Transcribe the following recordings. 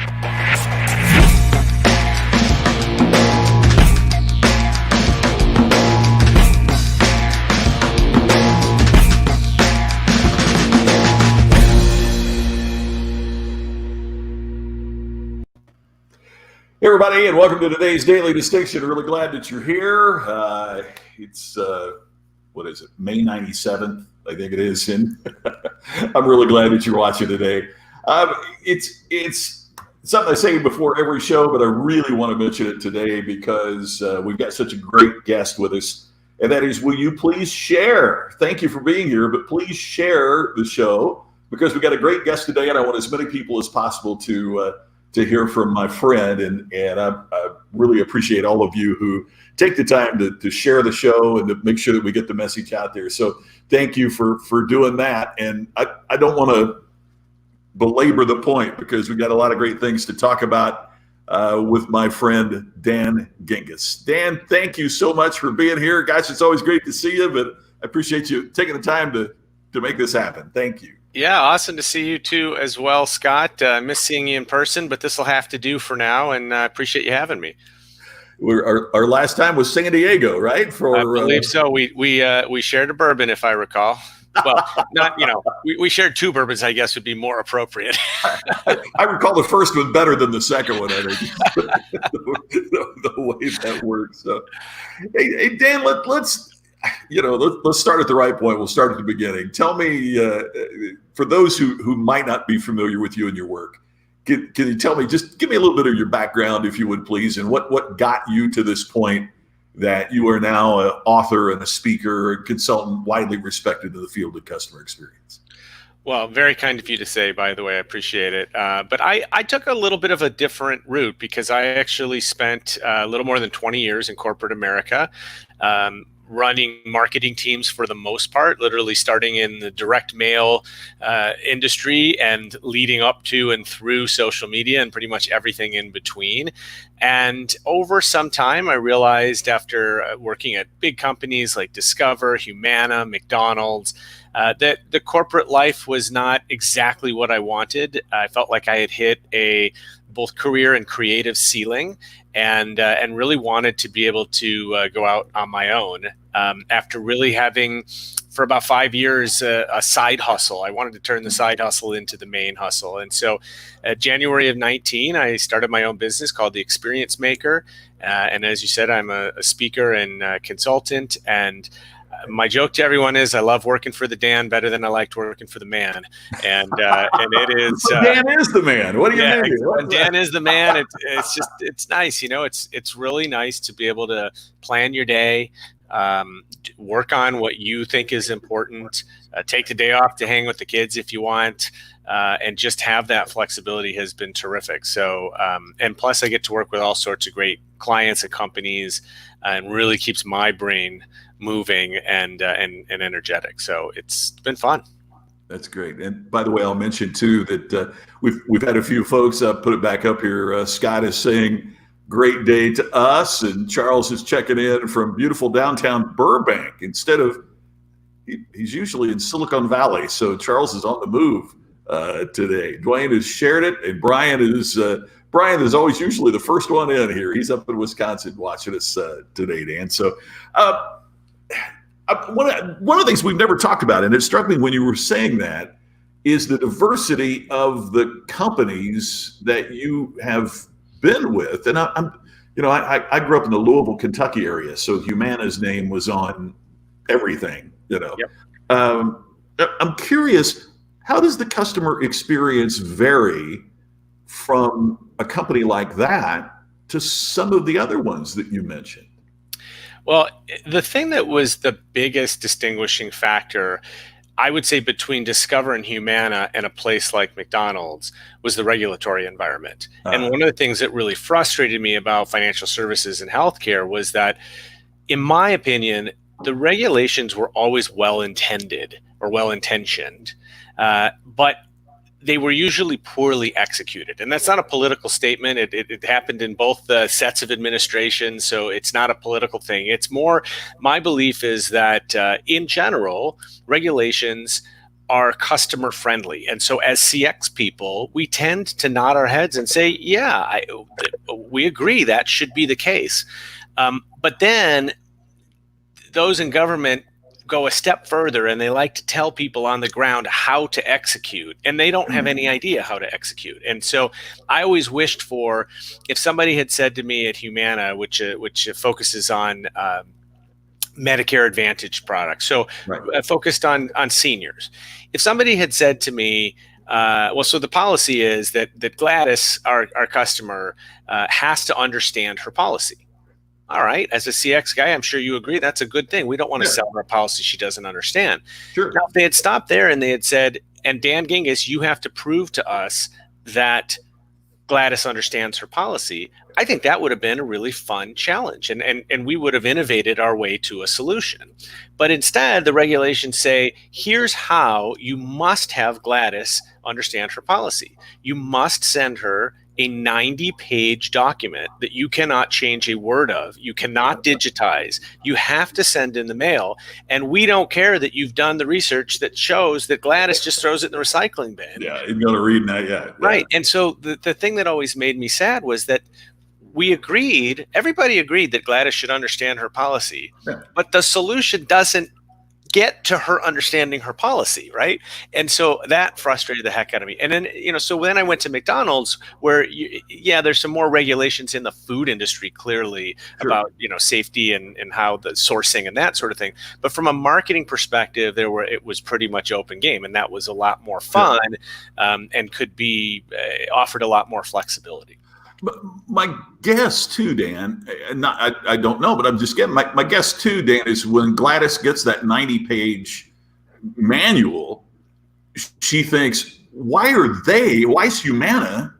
Hey everybody, and welcome to today's Daily Distinction. Really glad that you're here. It's May 97th, I think it is, and I'm really glad that you're watching today. It's something I say before every show, but I really want to mention it today because we've got such a great guest with us, and that is, will you please share? Thank you for being here, but please share the show because we've got a great guest today, and I want as many people as possible to hear from my friend, and I really appreciate all of you who take the time to share the show and to make sure that we get the message out there. So thank you for doing that. And I don't want to belabor the point because we got a lot of great things to talk about with my friend Dan Gingiss. Dan, thank you so much for being here. Guys, it's always great to see you, but I appreciate you taking the time to make this happen. Thank you. Yeah, awesome to see you too as well, Scott. I miss seeing you in person, but this will have to do for now, and I appreciate you having me. Our last time was San Diego, right? I believe so. We shared a bourbon, if I recall. Well, not, we shared two bourbons, I guess would be more appropriate. I recall the first one better than the second one, I think, the way that works. So, hey Dan, let's start at the right point. We'll start at the beginning. Tell me, for those who might not be familiar with you and your work, can you tell me, just give me a little bit of your background, if you would, please, and what got you to this point that you are now an author and a speaker and consultant widely respected in the field of customer experience? Well, very kind of you to say, by the way, I appreciate it. But I took a little bit of a different route because I actually spent a little more than 20 years in corporate America, running marketing teams for the most part, literally starting in the direct mail industry and leading up to and through social media and pretty much everything in between. And over some time, I realized after working at big companies like Discover, Humana, McDonald's, that the corporate life was not exactly what I wanted. I felt like I had hit a both career and creative ceiling, and really wanted to be able to go out on my own. After really having, for about 5 years, a side hustle. I wanted to turn the side hustle into the main hustle. And so January of 19, I started my own business called The Experience Maker. And as you said, I'm a speaker and consultant. And my joke to everyone is I love working for the Dan better than I liked working for the man. And it is Dan is the man. What do you mean? Dan is the man. It's nice. It's really nice to be able to plan your day, work on what you think is important, take the day off to hang with the kids if you want, and just have that flexibility has been terrific. So, and plus I get to work with all sorts of great clients and companies, and really keeps my brain moving and energetic. So it's been fun. That's great. And by the way, I'll mention too that we've had a few folks put it back up here. Scott is saying great day to us, and Charles is checking in from beautiful downtown Burbank. He's usually in Silicon Valley, so Charles is on the move today. Dwayne has shared it, and Brian is always usually the first one in here. He's up in Wisconsin watching us today, Dan. So one of the things we've never talked about, and it struck me when you were saying that, is the diversity of the companies that you have been with. And I grew up in the Louisville, Kentucky area, so Humana's name was on everything. Yep. I'm curious, how does the customer experience vary from a company like that to some of the other ones that you mentioned? Well, the thing that was the biggest distinguishing factor, I would say, between Discover and Humana and a place like McDonald's was the regulatory environment. And one of the things that really frustrated me about financial services and healthcare was that, in my opinion, the regulations were always well-intended or well-intentioned, but they were usually poorly executed. And that's not a political statement. It happened in both sets of administration, so it's not a political thing. It's more, my belief is that in general, regulations are customer friendly. And so as CX people, we tend to nod our heads and say, yeah, we agree that should be the case. But then those in government go a step further and they like to tell people on the ground how to execute, and they don't have any idea how to execute. And so I always wished for, if somebody had said to me at Humana, which focuses on Medicare Advantage products, so focused on seniors, if somebody had said to me, so the policy is that Gladys, our customer, has to understand her policy. All right, as a CX guy, I'm sure you agree that's a good thing. We don't want to sell her a policy she doesn't understand. Sure. Now, if they had stopped there and they had said, and Dan Gingiss, you have to prove to us that Gladys understands her policy, I think that would have been a really fun challenge, and we would have innovated our way to a solution. But instead, the regulations say, here's how you must have Gladys understand her policy. You must send her a 90-page document that you cannot change a word of. You cannot digitize. You have to send in the mail. And we don't care that you've done the research that shows that Gladys just throws it in the recycling bin. Yeah, you're going to read that, yeah. Right. And so the thing that always made me sad was that everybody agreed that Gladys should understand her policy, but the solution doesn't get to her understanding her policy, right? And so that frustrated the heck out of me. And then, so then I went to McDonald's, where, there's some more regulations in the food industry, clearly, about, safety and how the sourcing and that sort of thing. But from a marketing perspective, it was pretty much open game, and that was a lot more fun, and could be offered a lot more flexibility. But my guess too, Dan, I don't know, but I'm just getting my guess too, Dan, is when Gladys gets that 90-page manual, she thinks, why is Humana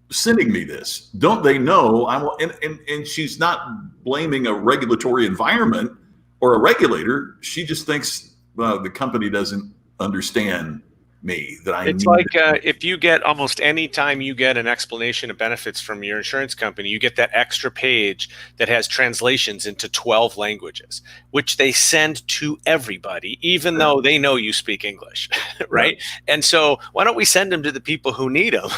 sending me this? Don't they know and she's not blaming a regulatory environment or a regulator. She just thinks, well, the company doesn't understand me. It's like if you get almost any time you get an explanation of benefits from your insurance company, you get that extra page that has translations into 12 languages, which they send to everybody, even though they know you speak English, right? And so why don't we send them to the people who need them,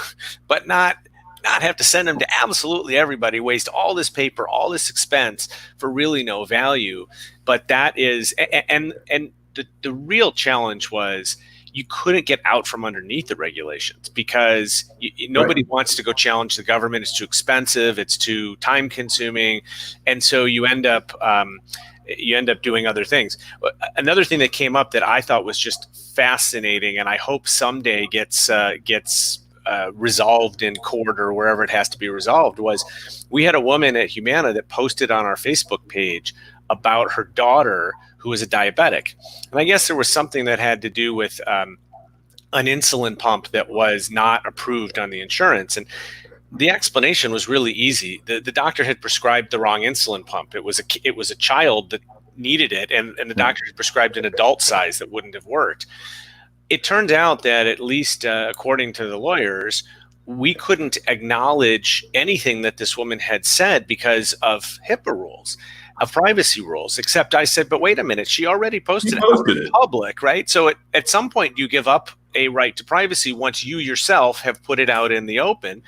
but not have to send them to absolutely everybody, waste all this paper, all this expense for really no value. But that is, and the real challenge was, you couldn't get out from underneath the regulations because nobody wants to go challenge the government. It's too expensive. It's too time consuming. And so you end up doing other things. Another thing that came up that I thought was just fascinating, and I hope someday gets resolved in court or wherever it has to be resolved, was we had a woman at Humana that posted on our Facebook page about her daughter who was a diabetic. And I guess there was something that had to do with an insulin pump that was not approved on the insurance. And the explanation was really easy. The doctor had prescribed the wrong insulin pump. It was a child that needed it, and the doctor had prescribed an adult size that wouldn't have worked. It turned out that, at least according to the lawyers, we couldn't acknowledge anything that this woman had said because of HIPAA rules, of privacy rules, except I said, but wait a minute, she already posted it in public, right? So at some point you give up a right to privacy once you yourself have put it out in the open.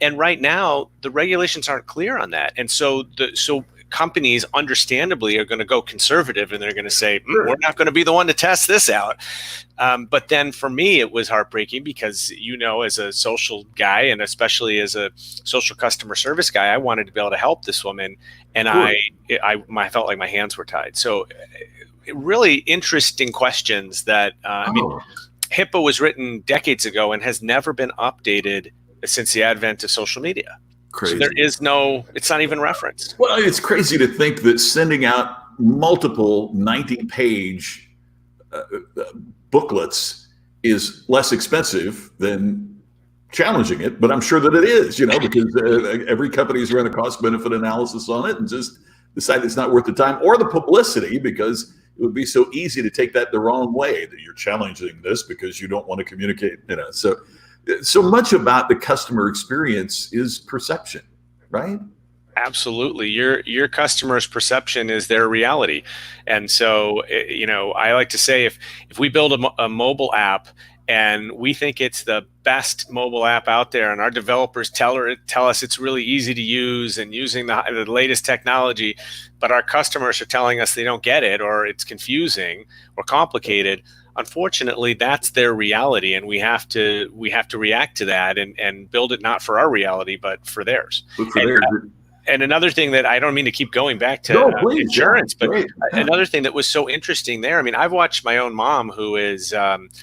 And right now the regulations aren't clear on that. And so companies understandably are going to go conservative, and they're going to say, we're not going to be the one to test this out. But then for me, it was heartbreaking because, as a social guy, and especially as a social customer service guy, I wanted to be able to help this woman. And I felt like my hands were tied. So really interesting questions that, HIPAA was written decades ago and has never been updated since the advent of social media. Crazy. So there is it's not even referenced. Well, it's crazy to think that sending out multiple 90-page booklets is less expensive than challenging it, but I'm sure that it is, because every company's run a cost-benefit analysis on it and just decide it's not worth the time or the publicity, because it would be so easy to take that the wrong way, that you're challenging this because you don't want to communicate, So much about the customer experience is perception, right? Absolutely. Your customer's perception is their reality. And so, I like to say if we build a mobile app and we think it's the best mobile app out there and our developers tell us it's really easy to use and using the latest technology, but our customers are telling us they don't get it or it's confusing or complicated, unfortunately that's their reality, and we have to react to that and build it not for our reality but for theirs. But for And theirs, and another thing that I don't mean to keep going back to no, please, insurance, yeah, but great. another thing that was so interesting there. I mean, I've watched my own mom who is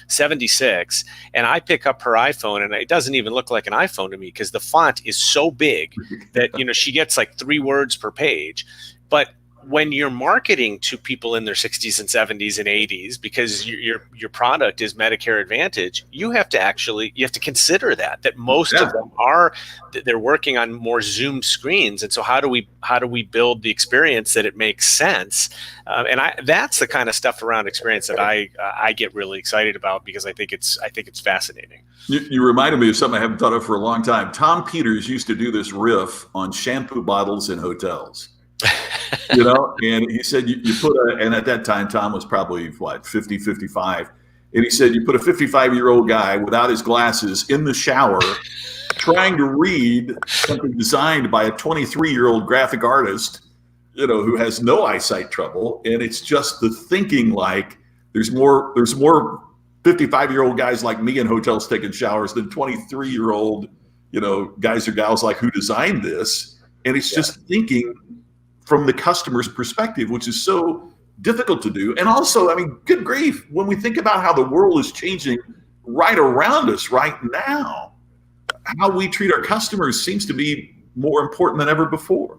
76, and I pick up her iPhone, and it doesn't even look like an iPhone to me because the font is so big that she gets like 3 words per page. But when you're marketing to people in their 60s and 70s and 80s, because your product is Medicare Advantage, you have to consider that most of them they're working on more zoomed screens, and so how do we build the experience that it makes sense? That's the kind of stuff around experience that I get really excited about, because I think it's fascinating. You reminded me of something I haven't thought of for a long time. Tom Peters used to do this riff on shampoo bottles in hotels. And he said you put and at that time Tom was probably 50, 55, and he said you put a 55-year-old guy without his glasses in the shower trying to read something designed by a 23-year-old graphic artist, who has no eyesight trouble, and it's just the thinking, like there's more 55-year-old guys like me in hotels taking showers than 23-year-old guys or gals like who designed this, and it's just thinking from the customer's perspective, which is so difficult to do. And also, I mean, good grief, when we think about how the world is changing right around us right now, how we treat our customers seems to be more important than ever before.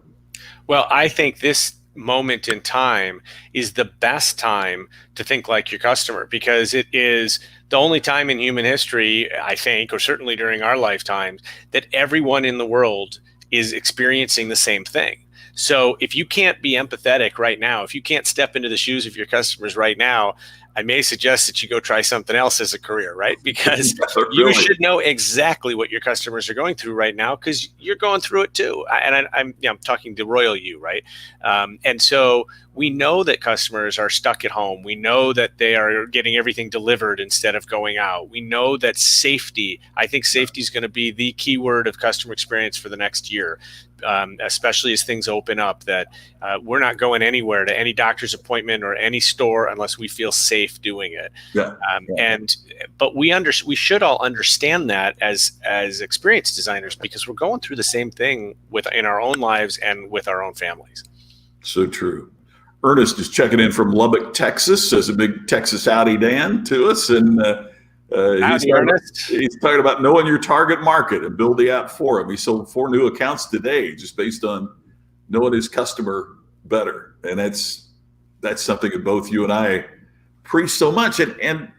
Well, I think this moment in time is the best time to think like your customer, because it is the only time in human history, I think, or certainly during our lifetimes, that everyone in the world is experiencing the same thing. So if you can't be empathetic right now, if you can't step into the shoes of your customers right now, I may suggest that you go try something else as a career, right? Because you should know exactly what your customers are going through right now, because you're going through it too. I'm talking to royal you, right? And so we know that customers are stuck at home. We know that they are getting everything delivered instead of going out. We know that safety, I think safety is going to be the key word of customer experience for the next year. Especially as things open up, that we're not going anywhere to any doctor's appointment or any store unless we feel safe doing it. But we should all understand that as experience designers, because we're going through the same thing in our own lives and with our own families. So true. Ernest is checking in from Lubbock, Texas, says a big Texas howdy, Dan, to us, and he's talking about knowing your target market and build the app for him. He sold 4 new accounts today just based on knowing his customer better. And that's something that both you and I preach so much. And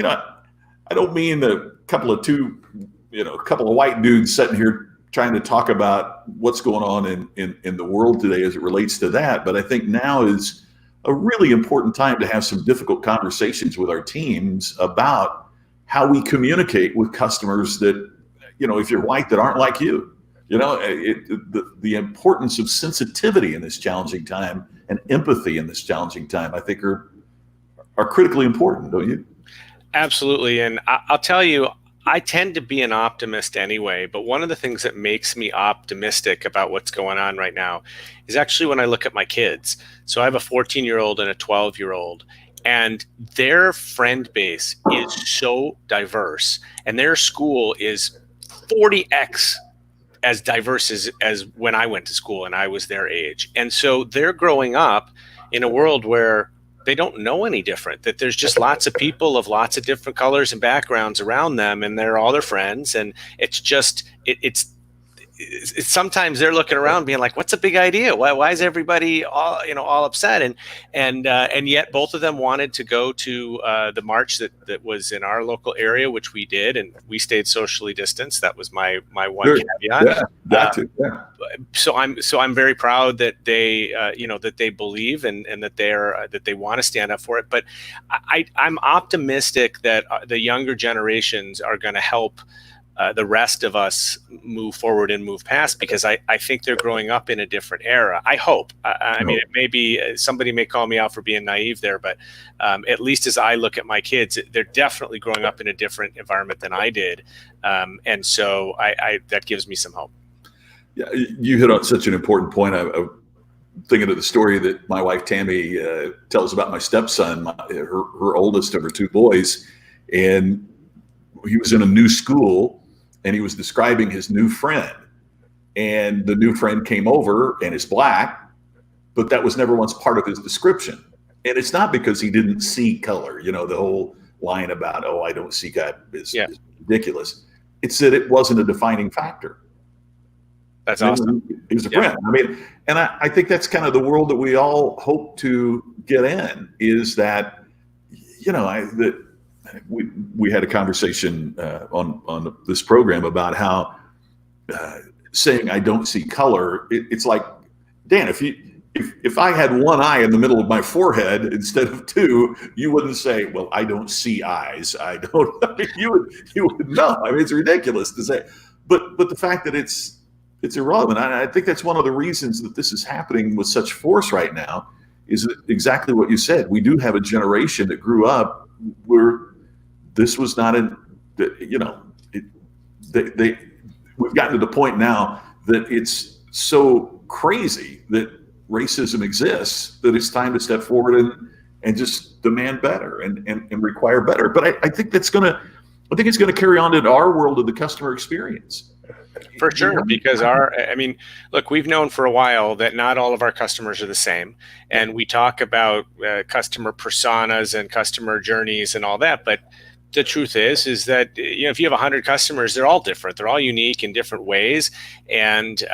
I don't mean a couple of white dudes sitting here trying to talk about what's going on in the world today as it relates to that. But I think now is a really important time to have some difficult conversations with our teams about how we communicate with customers that, if you're white, that aren't like you. The importance of sensitivity in this challenging time and empathy in this challenging time, I think are critically important, don't you? Absolutely. And I'll tell you, I tend to be an optimist anyway, but one of the things that makes me optimistic about what's going on right now is actually when I look at my kids. So I have a 14-year-old and a 12-year-old. And their friend base is so diverse, and their school is 40x as diverse as when I went to school and I was their age. And so they're growing up in a world where they don't know any different, that there's just lots of people of lots of different colors and backgrounds around them, and they're all their friends. And it's just, it's sometimes they're looking around being like, what's a big idea? Why is everybody all upset? And yet both of them wanted to go to the march that was in our local area, which we did, and we stayed socially distanced. That was my one caveat. So I'm very proud that they that they believe and that they want to stand up for it. But I'm optimistic that the younger generations are going to help the rest of us move forward and move past, because I think they're growing up in a different era. I hope. I mean, it may be somebody may call me out for being naive there, but at least as I look at my kids, they're definitely growing up in a different environment than I did, and so I that gives me some hope. Yeah, you hit on such an important point. I'm thinking of the story that my wife Tammy tells about my stepson, her oldest of her two boys, and he was in a new school, and he was describing his new friend, and the new friend came over and is black, but that was never once part of his description. And it's not because he didn't see color. You know, the whole line about, oh, I don't see God is ridiculous. It's that it wasn't a defining factor. That's awesome. He was a friend. I mean, and I think that's kind of the world that we all hope to get in, is that, you know, we had a conversation on this program about how saying I don't see color, it's like, Dan, if I had one eye in the middle of my forehead instead of two, you wouldn't say, well, I don't see eyes. I don't. I mean, you would know. I mean, it's ridiculous to say, but the fact that it's irrelevant. I think that's one of the reasons that this is happening with such force right now, is exactly what you said. We do have a generation that grew up where this was not we've gotten to the point now that it's so crazy that racism exists that it's time to step forward and just demand better and require better. But I think it's going to carry on into our world of the customer experience. For sure, because look, we've known for a while that not all of our customers are the same, and we talk about customer personas and customer journeys and all that, but the truth is that, you know, if you have 100 customers, they're all different. They're all unique in different ways, and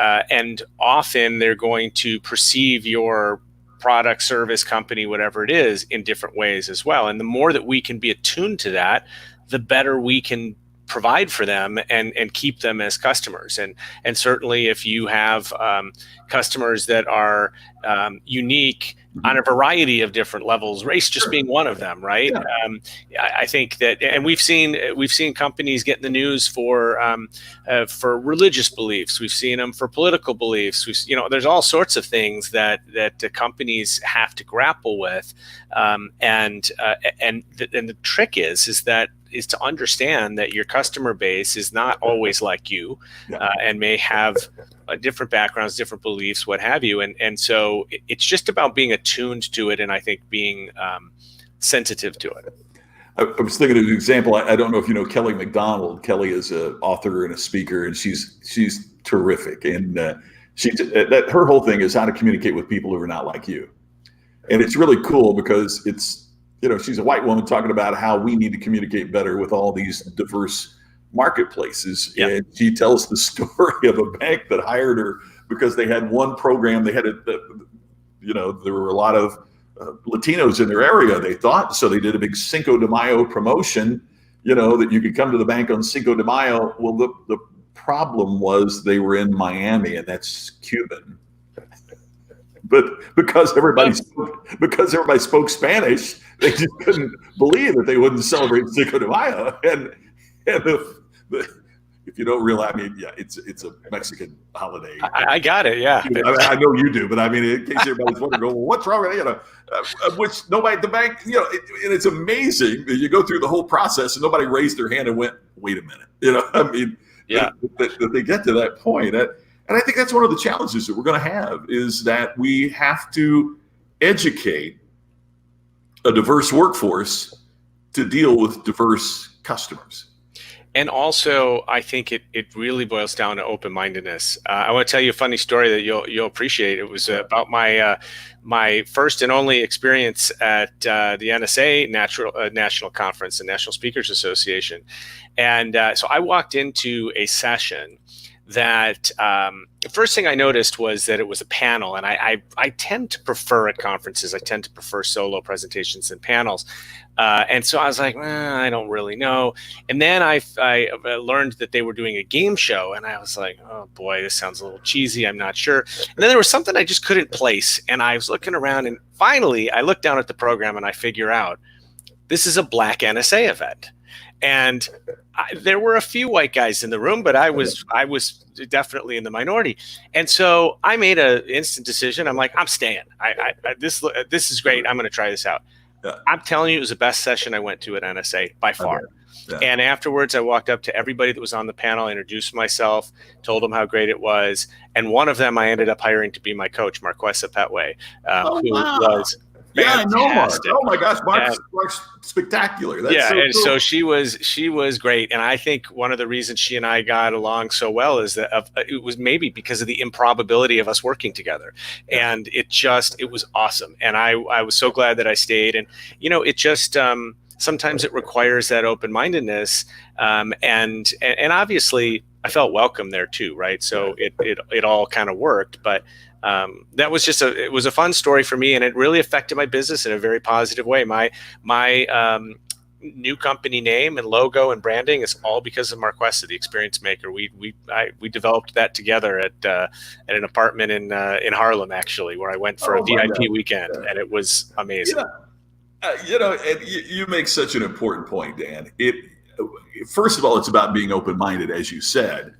often they're going to perceive your product, service, company, whatever it is, in different ways as well. And the more that we can be attuned to that, the better we can provide for them and keep them as customers. And certainly if you have customers that are unique on a variety of different levels, race just being one of them, right? Yeah. I think that, and we've seen companies get in the news for religious beliefs. We've seen them for political beliefs. There's all sorts of things that the companies have to grapple with, and the trick is to understand that your customer base is not always like you, and may have different backgrounds, different beliefs, what have you. And so it's just about being attuned to it, and I think being sensitive to it. I was thinking of an example. I don't know if you know Kelly McDonald. Kelly is an author and a speaker, and she's terrific. And her whole thing is how to communicate with people who are not like you. And it's really cool because it's, she's a white woman talking about how we need to communicate better with all these diverse marketplaces. Yep. And she tells the story of a bank that hired her because they had one program. They had there were a lot of Latinos in their area, they thought. So they did a big Cinco de Mayo promotion, that you could come to the bank on Cinco de Mayo. Well, the problem was they were in Miami, and that's Cuban. But because everybody spoke Spanish, they just couldn't believe that they wouldn't celebrate Cinco de Mayo. And if you don't realize, it's a Mexican holiday. I got it, yeah. I know you do, but in case everybody's wondering, well, what's wrong with which nobody at the bank, and it's amazing that you go through the whole process and nobody raised their hand and went, wait a minute, that they get to that point. And I think that's one of the challenges that we're going to have, is that we have to educate a diverse workforce to deal with diverse customers. And also, I think it really boils down to open-mindedness. I want to tell you a funny story that you'll appreciate. It was about my first and only experience at the NSA National Conference, the National Speakers Association. And so I walked into a session that the first thing I noticed was that it was a panel, and I tend to prefer at conferences, I tend to prefer solo presentations and panels. And so I was like, I don't really know. And then I learned that they were doing a game show, and I was like, oh boy, this sounds a little cheesy. I'm not sure. And then there was something I just couldn't place. And I was looking around, and finally I looked down at the program and I figure out this is a Black NSA event. And there were a few white guys in the room, but I was definitely in the minority. And so I made an instant decision. I'm like, I'm staying. This is great. I'm going to try this out. Yeah. I'm telling you, it was the best session I went to at NSA by far. Yeah. And afterwards, I walked up to everybody that was on the panel, introduced myself, told them how great it was. And one of them I ended up hiring to be my coach, Marquesa Petway, who was I know Mark. Oh my gosh, Mark's spectacular. That's so cool. So she was great, and I think one of the reasons she and I got along so well is that it was maybe because of the improbability of us working together, and it was awesome. And I was so glad that I stayed, and it just sometimes it requires that open-mindedness, and obviously I felt welcome there too, right? So it all kind of worked, but. That was it was a fun story for me, and it really affected my business in a very positive way. My new company name and logo and branding is all because of Marquesa, the experience maker. We developed that together at an apartment in Harlem, actually, where I went for a VIP weekend, and it was amazing. And you make such an important point, Dan. First of all, it's about being open-minded, as you said.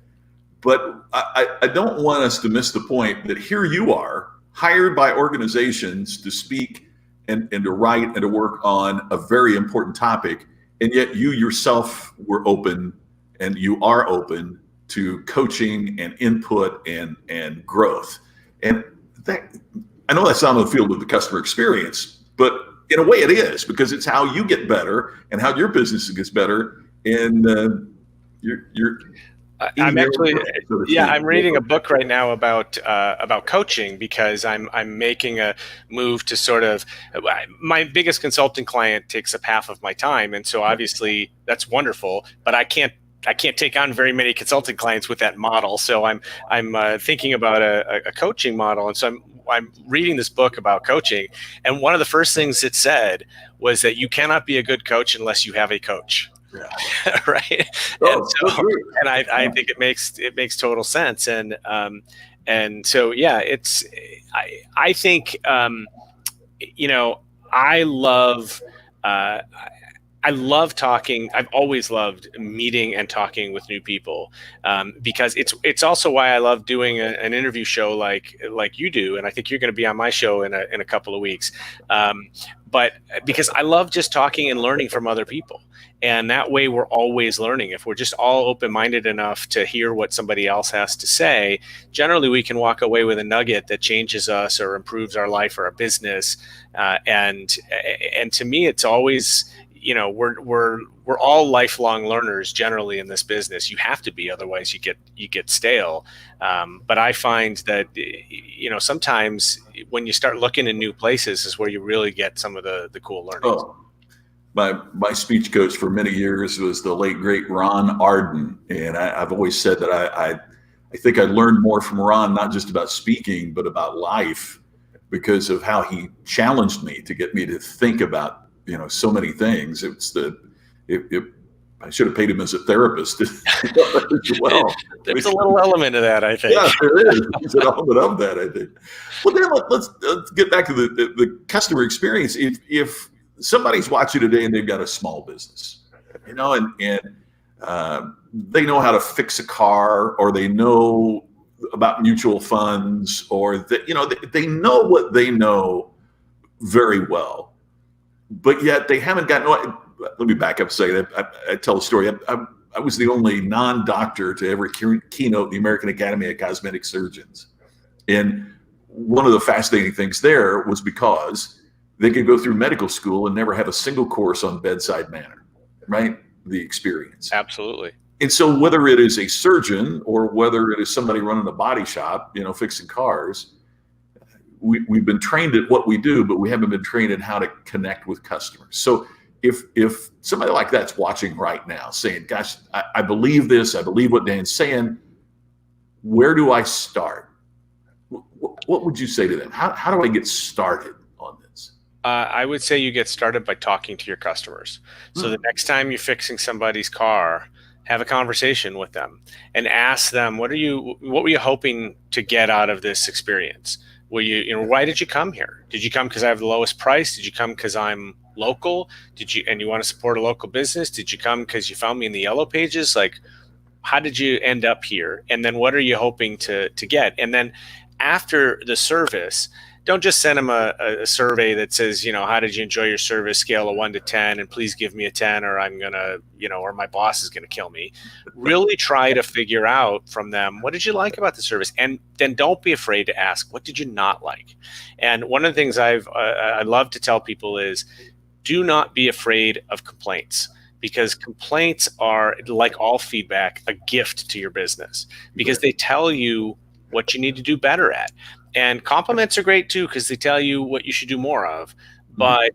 But I don't want us to miss the point that here you are, hired by organizations to speak and to write and to work on a very important topic, and yet you yourself were open, and you are open to coaching and input and growth. And I know that's not on the field of the customer experience, but in a way it is, because it's how you get better and how your business gets better, and you're I'm actually, I'm reading a book right now about coaching, because I'm making a move to sort of, my biggest consulting client takes up half of my time, and so obviously that's wonderful, but I can't take on very many consulting clients with that model. So I'm thinking about a coaching model, and so I'm reading this book about coaching, and one of the first things it said was that you cannot be a good coach unless you have a coach. Yeah. Right. And I think it makes total sense. And so, yeah, I think, I love talking. I've always loved meeting and talking with new people, because it's also why I love doing an interview show like you do. And I think you're going to be on my show in a couple of weeks. But because I love just talking and learning from other people. And that way we're always learning. If we're just all open-minded enough to hear what somebody else has to say, generally we can walk away with a nugget that changes us or improves our life or our business. And to me, it's always, we're all lifelong learners generally in this business. You have to be, otherwise you get stale. But I find that, sometimes when you start looking in new places is where you really get some of the cool learnings. Oh. My speech coach for many years was the late, great Ron Arden. And I've always said that I think I learned more from Ron, not just about speaking, but about life, because of how he challenged me to get me to think about, so many things. I should have paid him as a therapist as well. There's a little element of that, I think. Yeah, there is. There's an element of that, I think. Well, then let's get back to the customer experience. If somebody's watching today and they've got a small business, and they know how to fix a car, or they know about mutual funds, or they know what they know very well, but yet they haven't gotten. Let me back up and say that I tell a story. I was the only non-doctor to ever keynote the American Academy of Cosmetic Surgeons, and one of the fascinating things there was because they could go through medical school and never have a single course on bedside manner, right? The experience. Absolutely. And so whether it is a surgeon or whether it is somebody running a body shop, fixing cars, we've been trained at what we do, but we haven't been trained in how to connect with customers. So if somebody like that's watching right now saying, gosh, I believe this, I believe what Dan's saying, where do I start? What would you say to them? How do I get started on this? I would say you get started by talking to your customers. So the next time you're fixing somebody's car, have a conversation with them and ask them, what were you hoping to get out of this experience? Why did you come here? Did you come because I have the lowest price? Did you come because I'm local? And you want to support a local business? Did you come because you found me in the yellow pages? Like, how did you end up here? And then what are you hoping to get? And then after the service, don't just send them a survey that says, how did you enjoy your service, scale of 1 to 10, and please give me a 10 or I'm going to, or my boss is going to kill me. Really try to figure out from them, what did you like about the service? And then don't be afraid to ask, what did you not like? And one of the things I love to tell people is, do not be afraid of complaints. Because complaints are, like all feedback, a gift to your business, because they tell you what you need to do better at. And compliments are great too, because they tell you what you should do more of. But,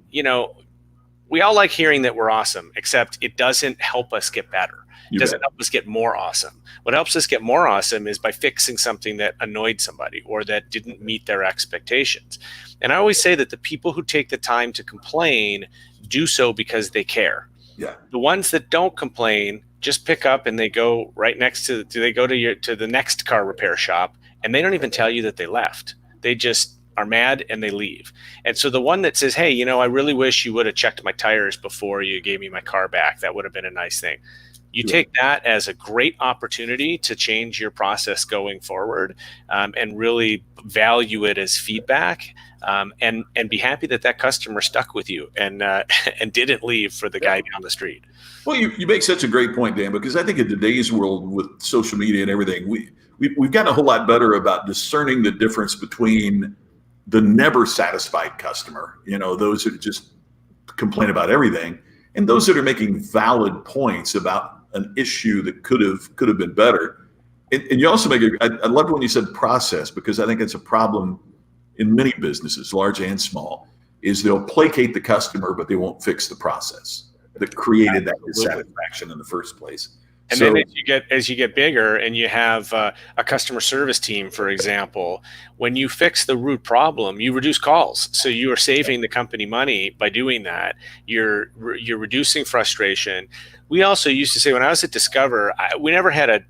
we all like hearing that we're awesome, except it doesn't help us get better. It doesn't help us get more awesome. What helps us get more awesome is by fixing something that annoyed somebody or that didn't meet their expectations. And I always say that the people who take the time to complain do so because they care. Yeah. The ones that don't complain just pick up and they go right next to the next car repair shop, and they don't even tell you that they left. They just are mad and they leave. And so the one that says, hey, I really wish you would have checked my tires before you gave me my car back. That would have been a nice thing. You take that as a great opportunity to change your process going forward, and really value it as feedback, and be happy that customer stuck with you and didn't leave for the guy down the street. Well, you make such a great point, Dan, because I think in today's world with social media and everything, we've gotten a whole lot better about discerning the difference between the never satisfied customer, those who just complain about everything, and those that are making valid points about an issue that could have been better. And you also I loved when you said process, because I think it's a problem in many businesses, large and small, is they'll placate the customer, but they won't fix the process that created that dissatisfaction in the first place. And then as you get bigger and you have a customer service team, for example, when you fix the root problem, you reduce calls. So you are saving the company money by doing that. You're reducing frustration. We also used to say, when I was at Discover, we never had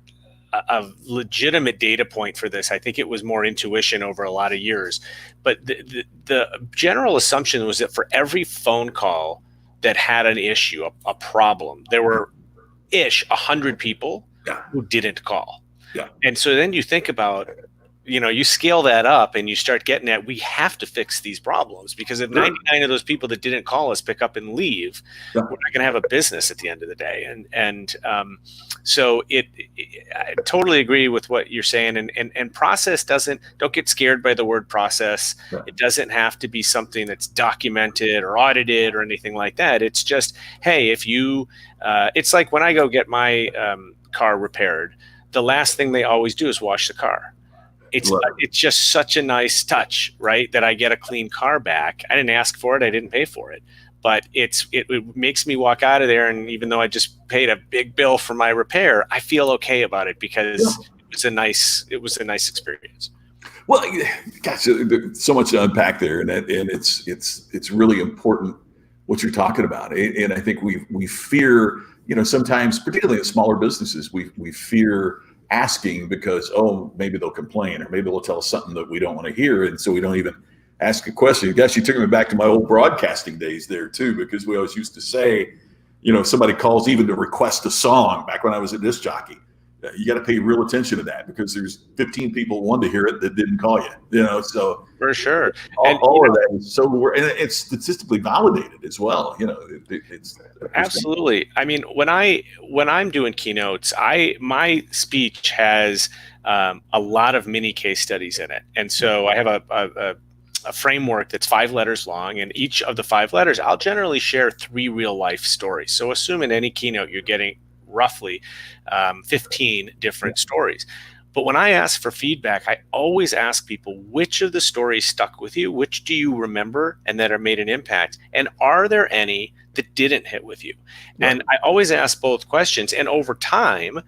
a legitimate data point for this. I think it was more intuition over a lot of years. But the general assumption was that for every phone call that had an issue, a problem, there were 100 people who didn't call. Yeah. And so then you think about, you scale that up and you start getting at, we have to fix these problems, because if 99 of those people that didn't call us pick up and leave, we're not going to have a business at the end of the day. And so I totally agree with what you're saying. And process don't get scared by the word process. Yeah. It doesn't have to be something that's documented or audited or anything like that. It's just, hey, if you, it's like when I go get my car repaired, the last thing they always do is wash the car. It's just such a nice touch, right? That I get a clean car back. I didn't ask for it. I didn't pay for it. But it makes me walk out of there, and even though I just paid a big bill for my repair, I feel okay about it because it was a nice experience. Well, gosh, there's so much to unpack there, and it's really important what you're talking about. And I think we fear, sometimes, particularly in smaller businesses, we fear asking because, maybe they'll complain or maybe they'll tell us something that we don't want to hear. And so we don't even ask a question. Gosh, you took me back to my old broadcasting days there too, because we always used to say, if somebody calls even to request a song, back when I was a disc jockey, you got to pay real attention to that, because there's 15 people who wanted to hear it that didn't call you, so for sure. All of that is so, and it's statistically validated as well. It's absolutely. I mean, when I'm doing keynotes, my speech has a lot of mini case studies in it, and so I have a framework that's 5 letters long, and each of the 5 letters, I'll generally share 3 real life stories. So assume in any keynote you're getting roughly 15 different stories. But when I ask for feedback, I always ask people, which of the stories stuck with you? Which do you remember and that have made an impact? And are there any that didn't hit with you? Yeah. And I always ask both questions. And over time,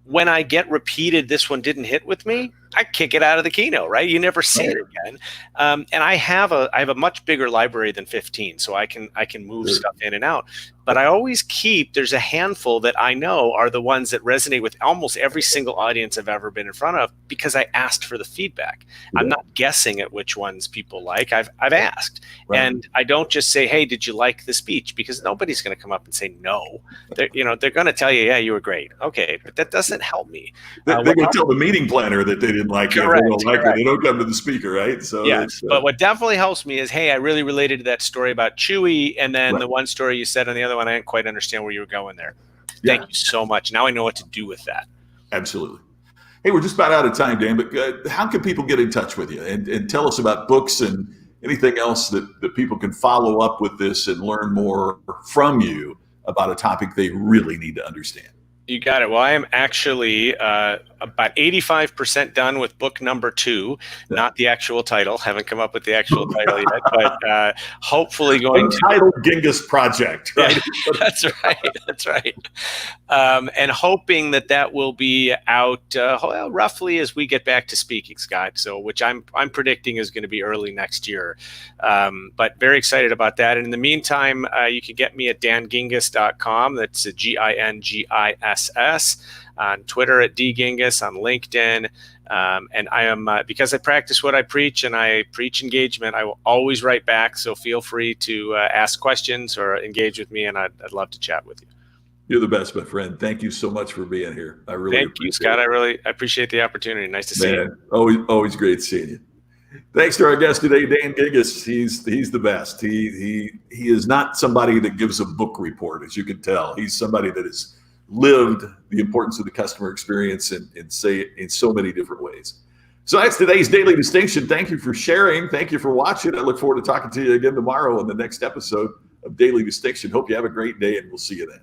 when I get repeated, this one didn't hit with me, I kick it out of the keynote, right? You never see it again. And I have a much bigger library than 15, so I can move stuff in and out. But I always there's a handful that I know are the ones that resonate with almost every single audience I've ever been in front of, because I asked for the feedback. I'm not guessing at which ones people like. I've asked. And I don't just say, hey, did you like the speech? Because nobody's going to come up and say no. They're going to tell you, yeah, you were great. Okay, but that doesn't help me. They're going to tell the meeting planner that they didn't like it. They don't like it. They don't come to the speaker, right? So yes, but what definitely helps me is, hey, I really related to that story about Chewy, and then the one story you said on the other one, I didn't quite understand where you were going there. Thank you so much. Now I know what to do with that. Absolutely. Hey, we're just about out of time, Dan, but how can people get in touch with you and tell us about books and anything else that people can follow up with this and learn more from you about a topic they really need to understand? You got it. Well, I am actually about 85% done with book number 2, not the actual title. Haven't come up with the actual title yet, but hopefully going to Untitled Gingiss Project, right? Yeah, that's right. That's right. And hoping that will be out roughly as we get back to speaking, Scott. So, which I'm predicting is going to be early next year. But very excited about that. And in the meantime, you can get me at dangingiss.com. That's Gingiss. On Twitter at dgingiss, on LinkedIn. And I am, because I practice what I preach and I preach engagement, I will always write back. So feel free to ask questions or engage with me, and I'd love to chat with you. You're the best, my friend. Thank you so much for being here. I really Thank you, Scott. I appreciate the opportunity. Nice to see you. Always great seeing you. Thanks to our guest today, Dan Gingiss. He's the best. He is not somebody that gives a book report, as you can tell. He's somebody that has lived the importance of the customer experience in so many different ways. So that's today's Daily Distinction. Thank you for sharing. Thank you for watching. I look forward to talking to you again tomorrow on the next episode of Daily Distinction. Hope you have a great day, and we'll see you then.